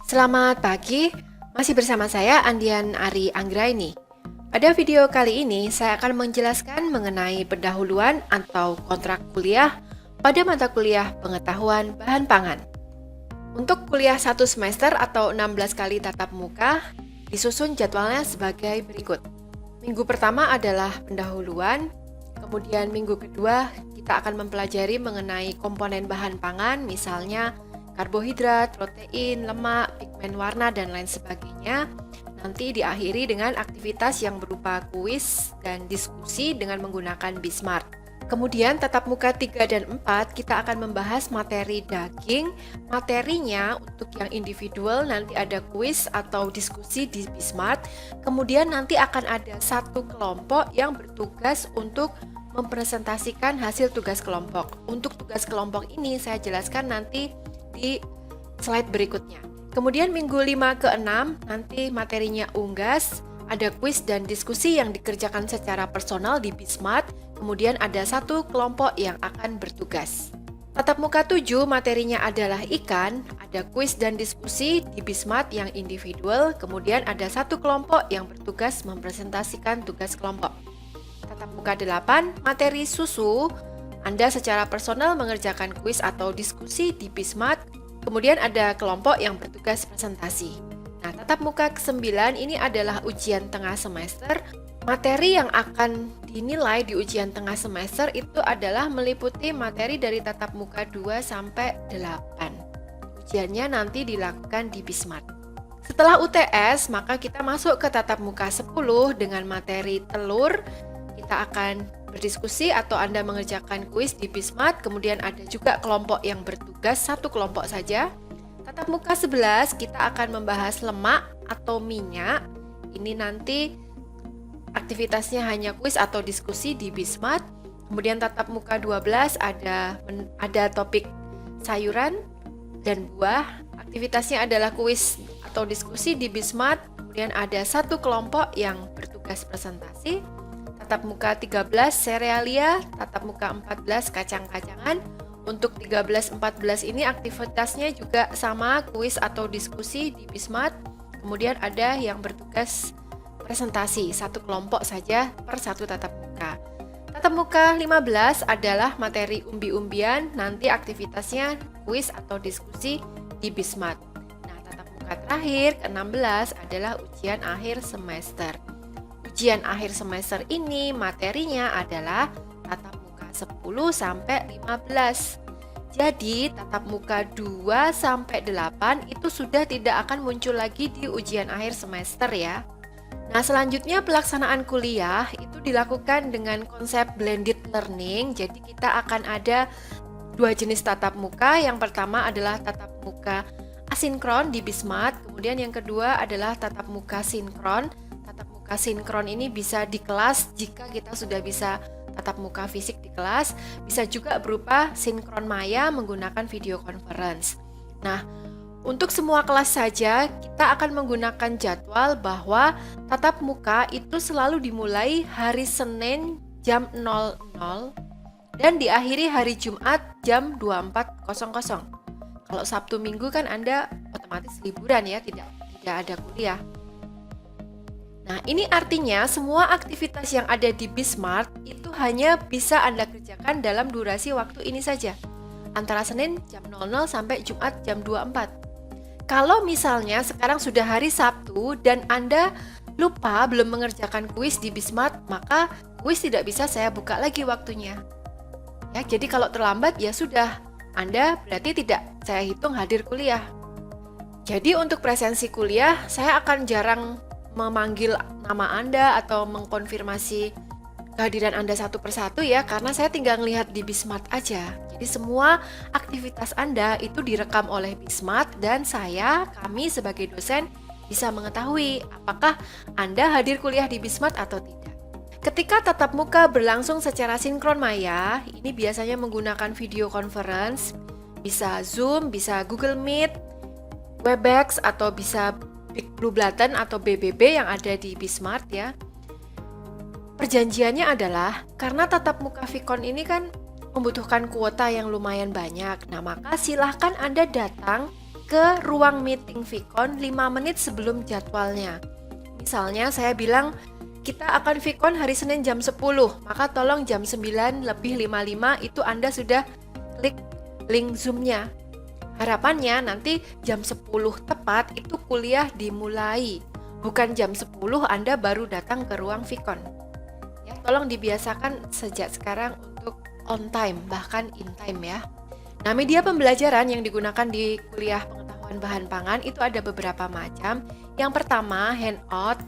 Selamat pagi, masih bersama saya Andian Ari Anggraini. Pada video kali ini, saya akan menjelaskan mengenai pendahuluan atau kontrak kuliah pada mata kuliah pengetahuan bahan pangan. Untuk kuliah 1 semester atau 16 kali tatap muka, disusun jadwalnya sebagai berikut. Minggu pertama adalah pendahuluan, kemudian minggu kedua kita akan mempelajari mengenai komponen bahan pangan, misalnya karbohidrat, protein, lemak, pigmen warna, dan lain sebagainya. Nanti diakhiri dengan aktivitas yang berupa kuis dan diskusi dengan menggunakan Bismart. Kemudian tatap muka 3 dan 4 kita akan membahas materi daging. Materinya untuk yang individual nanti ada kuis atau diskusi di Bismart. Kemudian nanti akan ada satu kelompok yang bertugas untuk mempresentasikan hasil tugas kelompok. Untuk tugas kelompok ini saya jelaskan nanti di slide berikutnya. Kemudian minggu 5 ke 6 nanti materinya unggas, ada kuis dan diskusi yang dikerjakan secara personal di Bismart, kemudian ada satu kelompok yang akan bertugas. Tatap muka 7 materinya adalah ikan, ada kuis dan diskusi di Bismart yang individual, kemudian ada satu kelompok yang bertugas mempresentasikan tugas kelompok. Tatap muka 8 materi susu, Anda secara personal mengerjakan kuis atau diskusi di Bismart, kemudian ada kelompok yang bertugas presentasi. Nah, tatap muka ke-9 ini adalah ujian tengah semester. Materi yang akan dinilai di ujian tengah semester itu adalah meliputi materi dari tatap muka 2 sampai 8. Ujiannya nanti dilakukan di Bismart. Setelah UTS, maka kita masuk ke tatap muka 10 dengan materi telur. Kita akan berdiskusi atau Anda mengerjakan kuis di Bismart, kemudian ada juga kelompok yang bertugas, satu kelompok saja. Tatap muka 11 kita akan membahas lemak atau minyak. Ini nanti aktivitasnya hanya kuis atau diskusi di Bismart. Kemudian tatap muka 12 ada topik sayuran dan buah. Aktivitasnya adalah kuis atau diskusi di Bismart. Kemudian ada satu kelompok yang bertugas presentasi. Tatap muka 13 serealia, tatap muka 14 kacang-kacangan. Untuk 13-14 ini aktivitasnya juga sama, kuis atau diskusi di Bismart. Kemudian ada yang bertugas presentasi, satu kelompok saja per satu tatap muka. Tatap muka 15 adalah materi umbi-umbian, nanti aktivitasnya kuis atau diskusi di Bismart. Nah, tatap muka terakhir ke-16 adalah ujian akhir semester. Ujian akhir semester ini materinya adalah tatap muka 10 sampai 15. Jadi tatap muka 2 sampai 8 itu sudah tidak akan muncul lagi di ujian akhir semester ya. Nah, selanjutnya pelaksanaan kuliah itu dilakukan dengan konsep blended learning. Jadi kita akan ada dua jenis tatap muka. Yang pertama adalah tatap muka asinkron di Bismart, kemudian yang kedua adalah tatap muka sinkron. Sinkron ini bisa di kelas jika kita sudah bisa tatap muka fisik di kelas, bisa juga berupa sinkron maya menggunakan video conference. Nah, untuk semua kelas saja kita akan menggunakan jadwal bahwa tatap muka itu selalu dimulai hari Senin jam 00 dan diakhiri hari Jumat jam 24.00. Kalau Sabtu Minggu kan Anda otomatis liburan ya, tidak ada kuliah. Nah, ini artinya semua aktivitas yang ada di Bismart itu hanya bisa Anda kerjakan dalam durasi waktu ini saja, antara Senin jam 00 sampai Jumat jam 24. Kalau misalnya sekarang sudah hari Sabtu dan Anda lupa belum mengerjakan kuis di Bismart, maka kuis tidak bisa saya buka lagi waktunya. Ya, jadi kalau terlambat ya sudah, Anda berarti tidak saya hitung hadir kuliah. Jadi untuk presensi kuliah, saya akan jarang memanggil nama Anda atau mengkonfirmasi kehadiran Anda satu persatu ya, karena saya tinggal melihat di Bismart aja. Jadi semua aktivitas Anda itu direkam oleh Bismart dan kami sebagai dosen bisa mengetahui apakah Anda hadir kuliah di Bismart atau tidak. Ketika tatap muka berlangsung secara sinkron maya, ini biasanya menggunakan video conference, bisa Zoom, bisa Google Meet, Webex, atau bisa Big Blue Button atau BBB yang ada di Bismart ya. Perjanjiannya adalah karena tatap muka Vicon ini kan membutuhkan kuota yang lumayan banyak. Nah, maka silahkan Anda datang ke ruang meeting Vkon 5 menit sebelum jadwalnya. Misalnya saya bilang, kita akan Vkon hari Senin jam 10, maka tolong jam 9 lebih 55 itu Anda sudah klik link Zoom-nya. Harapannya nanti jam 10 tepat itu kuliah dimulai, bukan jam 10 Anda baru datang ke ruang Vkon. Ya, tolong dibiasakan sejak sekarang untuk on time, bahkan in time ya. Nah, media pembelajaran yang digunakan di kuliah pengetahuan bahan pangan itu ada beberapa macam. Yang pertama, handout.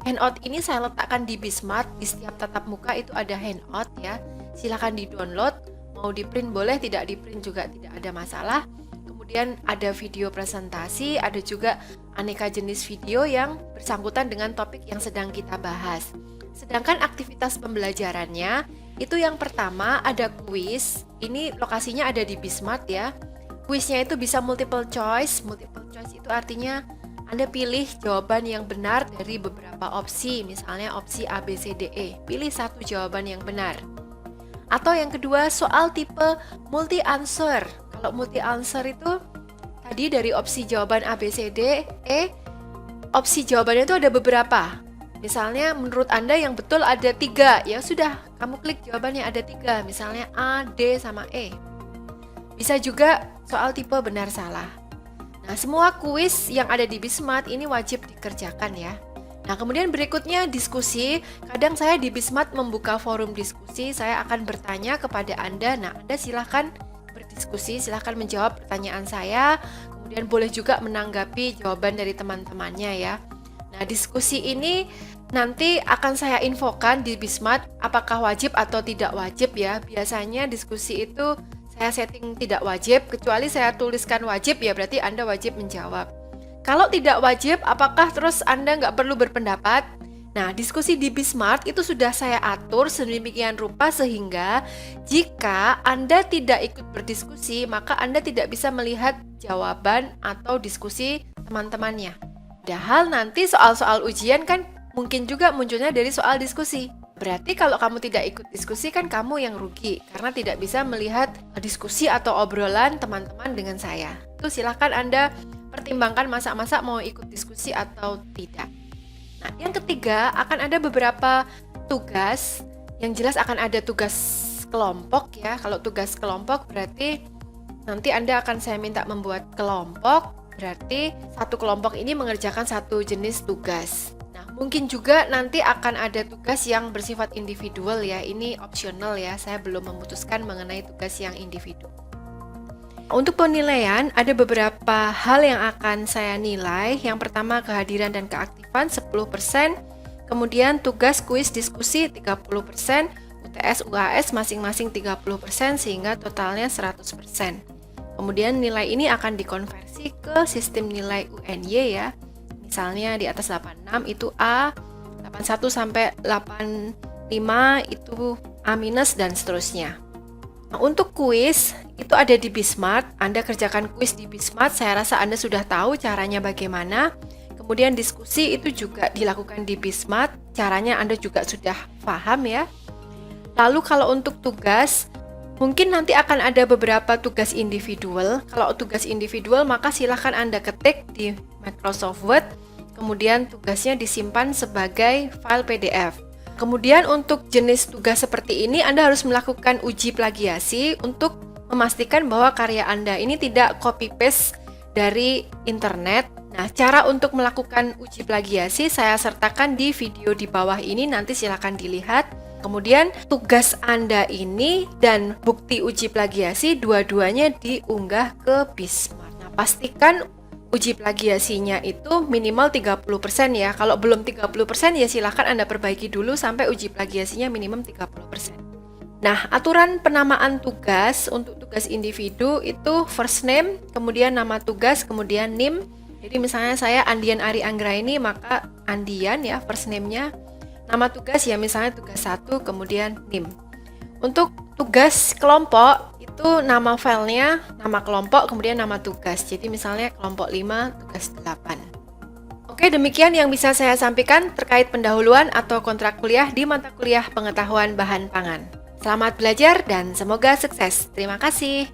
Handout ini saya letakkan di Bismart, di setiap tatap muka itu ada handout ya. Silakan di-download, mau di-print boleh, tidak di-print juga tidak ada masalah. Kemudian ada video presentasi, ada juga aneka jenis video yang bersangkutan dengan topik yang sedang kita bahas. Sedangkan aktivitas pembelajarannya, itu yang pertama ada kuis, ini lokasinya ada di Bismart ya. Kuisnya itu bisa multiple choice itu artinya Anda pilih jawaban yang benar dari beberapa opsi, misalnya opsi A, B, C, D, E. Pilih satu jawaban yang benar. Atau yang kedua, soal tipe multi-answer. Kalau multi-answer itu tadi dari opsi jawaban A, B, C, D, E, opsi jawabannya itu ada beberapa. Misalnya menurut Anda yang betul ada 3, ya sudah, kamu klik jawabannya ada 3, misalnya A, D, sama E. Bisa juga soal tipe benar salah. Nah, semua kuis yang ada di Bismart ini wajib dikerjakan ya. Nah, kemudian berikutnya diskusi. Kadang saya di Bismart membuka forum diskusi, saya akan bertanya kepada Anda. Nah, Anda silahkan berdiskusi, silahkan menjawab pertanyaan saya. Kemudian boleh juga menanggapi jawaban dari teman-temannya ya. Nah, diskusi ini nanti akan saya infokan di Bismart apakah wajib atau tidak wajib ya. Biasanya diskusi itu saya setting tidak wajib, kecuali saya tuliskan wajib ya berarti Anda wajib menjawab. Kalau tidak wajib, apakah terus Anda nggak perlu berpendapat? Nah, diskusi di Bismart itu sudah saya atur sedemikian rupa sehingga jika Anda tidak ikut berdiskusi, maka Anda tidak bisa melihat jawaban atau diskusi teman-temannya. Padahal nanti soal-soal ujian kan mungkin juga munculnya dari soal diskusi. Berarti kalau kamu tidak ikut diskusi kan kamu yang rugi karena tidak bisa melihat diskusi atau obrolan teman-teman dengan saya. Itu silahkan Anda pertimbangkan masa-masa mau ikut diskusi atau tidak. Nah, yang ketiga akan ada beberapa tugas. Yang jelas akan ada tugas kelompok ya. Kalau tugas kelompok berarti nanti Anda akan saya minta membuat kelompok. Berarti satu kelompok ini mengerjakan satu jenis tugas. Mungkin juga nanti akan ada tugas yang bersifat individual ya, ini opsional ya, saya belum memutuskan mengenai tugas yang individu. Untuk penilaian, ada beberapa hal yang akan saya nilai. Yang pertama kehadiran dan keaktifan 10%, kemudian tugas kuis diskusi 30%, UTS UAS masing-masing 30% sehingga totalnya 100%. Kemudian nilai ini akan dikonversi ke sistem nilai UNY ya. Misalnya di atas 86 itu A, 81 sampai 85 itu A minus dan seterusnya. Nah, untuk kuis itu ada di Bismart. Anda kerjakan kuis di Bismart, saya rasa Anda sudah tahu caranya bagaimana. Kemudian diskusi itu juga dilakukan di Bismart, caranya Anda juga sudah paham ya. Lalu kalau untuk tugas, mungkin nanti akan ada beberapa tugas individual. Kalau tugas individual maka silahkan Anda ketik di Microsoft Word, kemudian tugasnya disimpan sebagai file PDF. Kemudian untuk jenis tugas seperti ini Anda harus melakukan uji plagiasi untuk memastikan bahwa karya Anda ini tidak copy-paste dari internet. Nah, cara untuk melakukan uji plagiasi saya sertakan di video di bawah ini, nanti silahkan dilihat. Kemudian tugas Anda ini dan bukti uji plagiasi dua-duanya diunggah ke Bismart. Nah, pastikan uji plagiasinya itu minimal 30% ya. Kalau belum 30% ya silahkan Anda perbaiki dulu sampai uji plagiasinya minimum 30%. Nah, aturan penamaan tugas untuk tugas individu itu first name, kemudian nama tugas, kemudian NIM. Jadi misalnya saya Andian Ari Anggraini, maka Andian ya first name-nya. Nama tugas ya misalnya tugas 1, kemudian NIM. Untuk tugas kelompok itu nama filenya, nama kelompok, kemudian nama tugas. Jadi misalnya kelompok 5, tugas 8. Oke, demikian yang bisa saya sampaikan terkait pendahuluan atau kontrak kuliah di mata kuliah pengetahuan bahan pangan. Selamat belajar dan semoga sukses. Terima kasih.